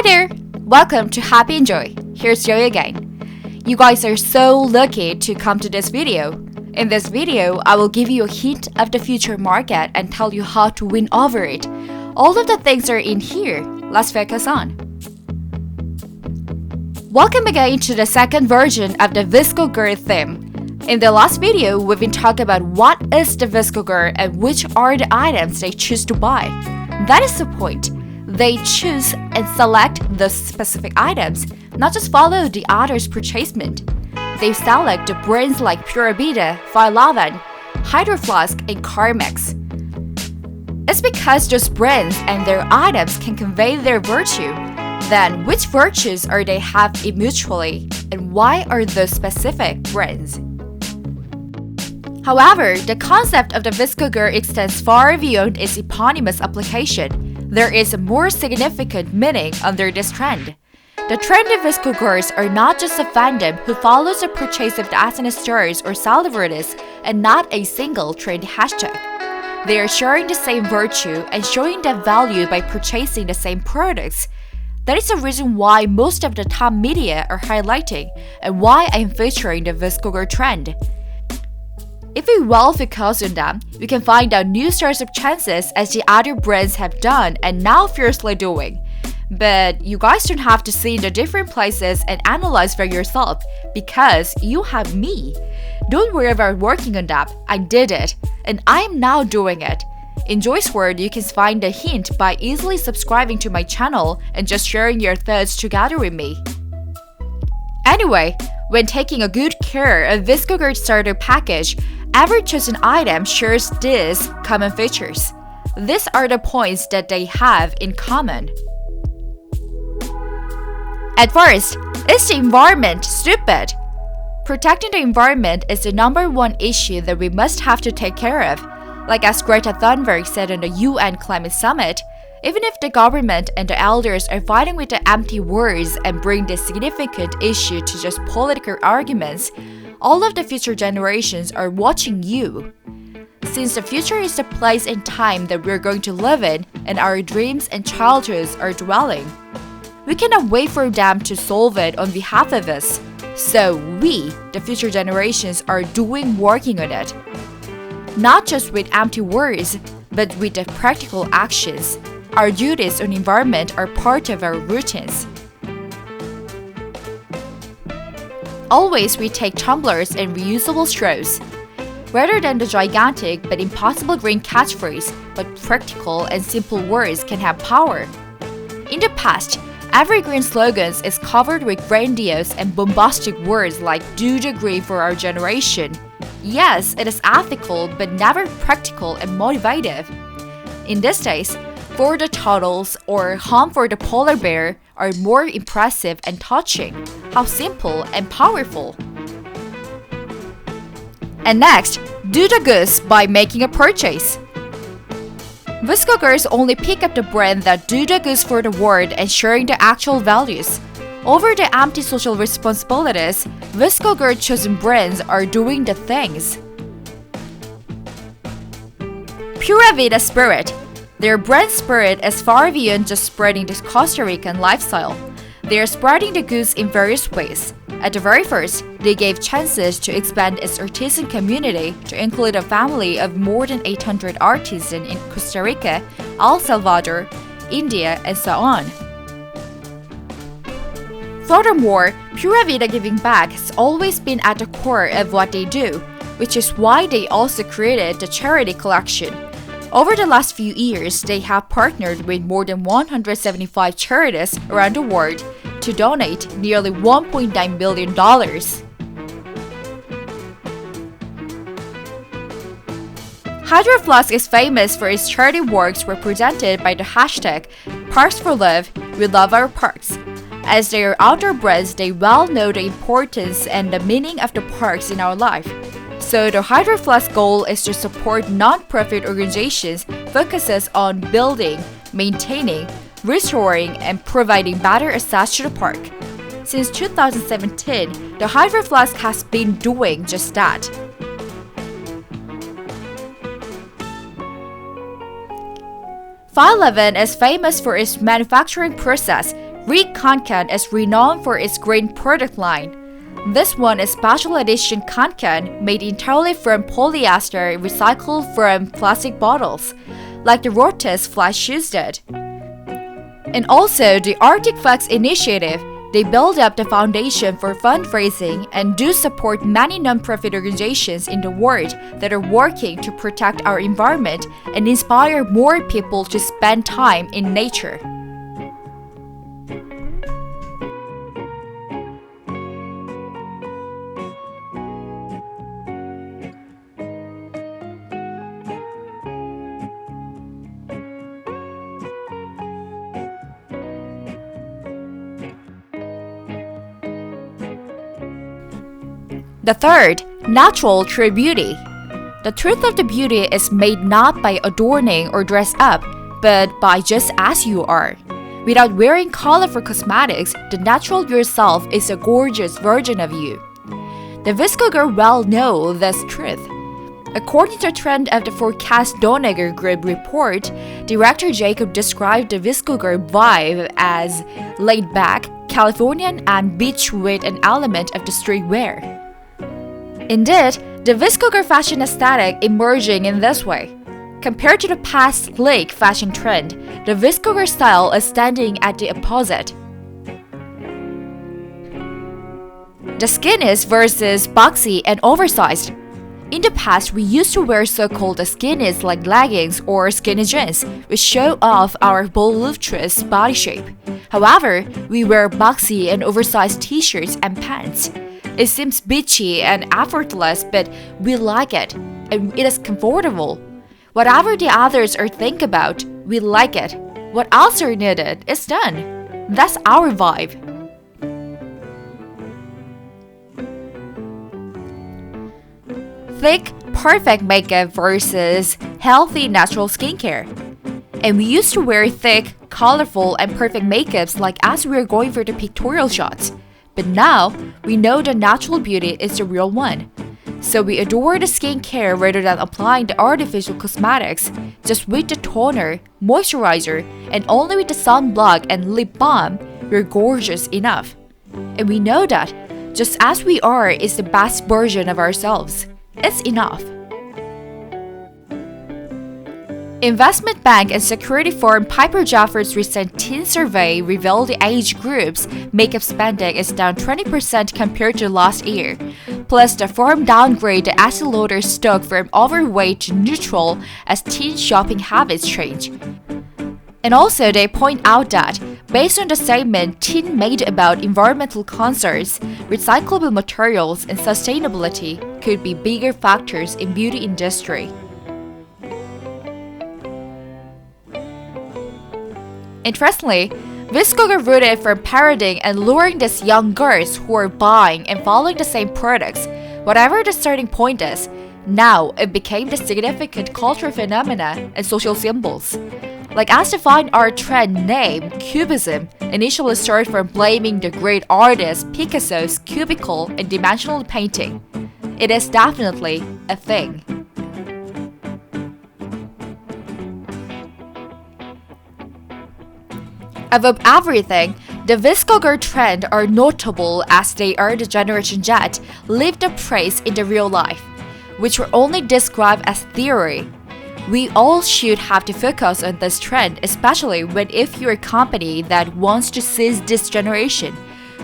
there! Welcome to Happy Enjoy. Here's Joey again. You guys are so lucky to come to this video. In this video, I will give you a hint of the future market and tell you how to win over it. All of the things are in here. Let's focus on. Welcome again to the second version of the VSCOGIRL theme. In the last video, we've been talking about what is the VSCOGIRL and which are the items they choose to buy. That is the point. They choose and select the specific items, not just follow the others' purchasement. They select the brands like PURA VIDA, fjallraven, Hydro Flask, and Carmex. It's because those brands and their items can convey their virtue. Then, which virtues are they have mutually, and why are those specific brands? However, the concept of the VSCOGIRL extends far beyond its eponymous application. There is a more significant meaning under this trend. The trendy VSCOGIRLs are not just a fandom who follows the purchase of the SNS stars or celebrities and not a single trendy hashtag. They are sharing the same virtue and showing that value by purchasing the same products. That is the reason why most of the top media are highlighting and why I am featuring the VSCOGIRL trend. If we well focus on them, we can find out new sorts of chances as the other brands have done and now fiercely doing. But you guys don't have to see the different places and analyze for yourself because you have me. Don't worry about working on that, I did it, and I am now doing it. In Joy's word, you can find a hint by easily subscribing to my channel and just sharing your thoughts together with me. Anyway, when taking a good care of VSCOGIRL starter package, every chosen item shares these common features. These are the points that they have in common. At first, is the environment stupid? Protecting the environment is the number one issue that we must have to take care of. Like as Greta Thunberg said on the UN Climate Summit, even if the government and the elders are fighting with the empty words and bring this significant issue to just political arguments, all of the future generations are watching you. Since the future is the place and time that we're going to live in and our dreams and childhoods are dwelling, we cannot wait for them to solve it on behalf of us. So we, the future generations, are working on it. Not just with empty words, but with the practical actions. Our duties on environment are part of our routines. Always we take tumblers and reusable straws. Rather than the gigantic but impossible green catchphrase, but practical and simple words can have power. In the past, every green slogans is covered with grandiose and bombastic words like "do the green for our generation." Yes, it is ethical but never practical and motivative. In these days, "for the turtles" or "home for the polar bear" are more impressive and touching. How simple and powerful. And next, do the goods by making a purchase. VSCOGIRLs only pick up the brand that do the goods for the world and sharing the actual values. Over the empty social responsibilities, VSCOGIRL chosen brands are doing the things. PURA VIDA Spirit. Their brand spirit is far beyond just spreading the Costa Rican lifestyle. They are spreading the goods in various ways. At the very first, they gave chances to expand its artisan community to include a family of more than 800 artisans in Costa Rica, El Salvador, India, and so on. Furthermore, PURA VIDA giving back has always been at the core of what they do, which is why they also created the charity collection. Over the last few years, they have partnered with more than 175 charities around the world to donate nearly $1.9 billion. Hydro Flask is famous for its charity works represented by the hashtag parksforlove, weloveourparks. As they are outdoor brands, they well know the importance and the meaning of the parks in our life. So the Hydro Flask goal is to support non-profit organizations focuses on building, maintaining, restoring, and providing better access to the park. Since 2017, the Hydro Flask has been doing just that. Fjällräven is famous for its manufacturing process, Kånken is renowned for its green product line. This one is special edition kanken made entirely from polyester recycled from plastic bottles, like the Rotte's flash shoes did. And also the arcticfoxinitiative, they build up the foundation for fundraising and do support many non-profit organizations in the world that are working to protect our environment and inspire more people to spend time in nature. The third, natural true beauty. The truth of the beauty is made not by adorning or dress up, but by just as you are. Without wearing colorful cosmetics, the natural yourself is a gorgeous version of you. The VSCOGIRL well know this truth. According to a trend of the Forecast Donegal Group report, director Jacob described the VSCOGIRL vibe as laid back, Californian, and beach with an element of the streetwear. Indeed, the VSCOGIRL fashion aesthetic emerging in this way. Compared to the past sleek fashion trend, the VSCOGIRL style is standing at the opposite. The skinnies versus boxy and oversized. In the past, we used to wear so-called skinnies like leggings or skinny jeans, which show off our voluptuous body shape. However, we wear boxy and oversized t-shirts and pants. It seems beachy and effortless, but we like it, and it is comfortable. Whatever the others are think about, we like it. What else are needed is done. That's our vibe. Thick, perfect makeup versus healthy, natural skincare. And we used to wear thick, colorful, and perfect makeups like as we were going for the pictorial shots. But now, we know the natural beauty is the real one. So we adore the skincare rather than applying the artificial cosmetics. Just with the toner, moisturizer, and only with the sunblock and lip balm, we're gorgeous enough. And we know that, just as we are is the best version of ourselves. It's enough. Investment bank and security firm piperjaffray's recent teen survey revealed the age group's makeup spending is down 20% compared to last year. Plus, the firm downgraded the Estee Lauder stock from overweight to neutral as teen shopping habits change. And also, they point out that, based on the statement teen made about environmental concerns, recyclable materials and sustainability could be bigger factors in beauty industry. Interestingly, VSCOGIRL rooted for parodying and luring these young girls who are buying and following the same products. Whatever the starting point is, now it became the significant cultural phenomena and social symbols. Like as the fine art trend name, Cubism, initially started from blaming the great artist Picasso's cubical and dimensional painting. It is definitely a thing. Above everything, the VSCOGIRL trend are notable as they are the Generation Z lived up praise in the real life, which were only described as theory. We all should have to focus on this trend, especially when if you're a company that wants to seize this generation.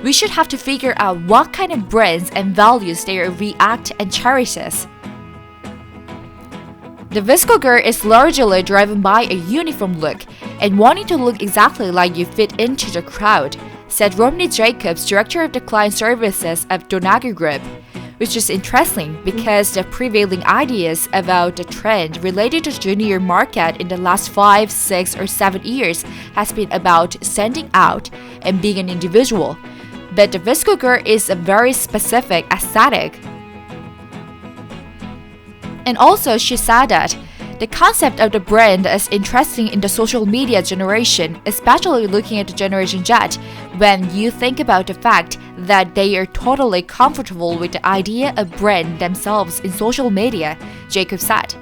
We should have to figure out what kind of brands and values they react and cherishes. The VSCOGIRL is largely driven by a uniform look and wanting to look exactly like you fit into the crowd, said Romney Jacobs, director of the client services of Donegal Group, which is interesting because the prevailing ideas about the trend related to the junior market in the last 5, 6, or 7 years has been about standing out and being an individual. But the VSCOGIRL is a very specific aesthetic. And also, she said that the concept of the brand is interesting in the social media generation, especially looking at the Generation Z, when you think about the fact that they are totally comfortable with the idea of brand themselves in social media, Jacob said.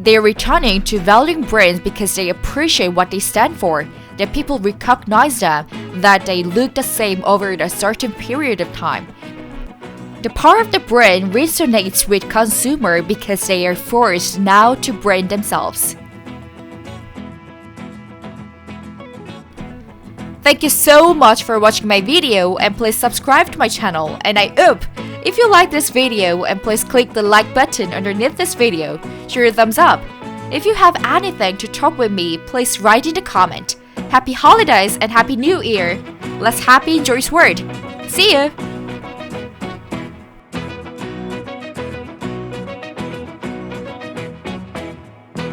They are returning to valuing brands because they appreciate what they stand for, that people recognize them, that they look the same over a certain period of time. The part of the brand resonates with consumer because they are forced now to brand themselves. Thank you so much for watching my video, and please subscribe to my channel, and I hope if you like this video, and please click the like button underneath this video, share a thumbs up. If you have anything to talk with me, please write in the comment. Happy holidays and Happy New Year! Let's happy enjoy this word. See you!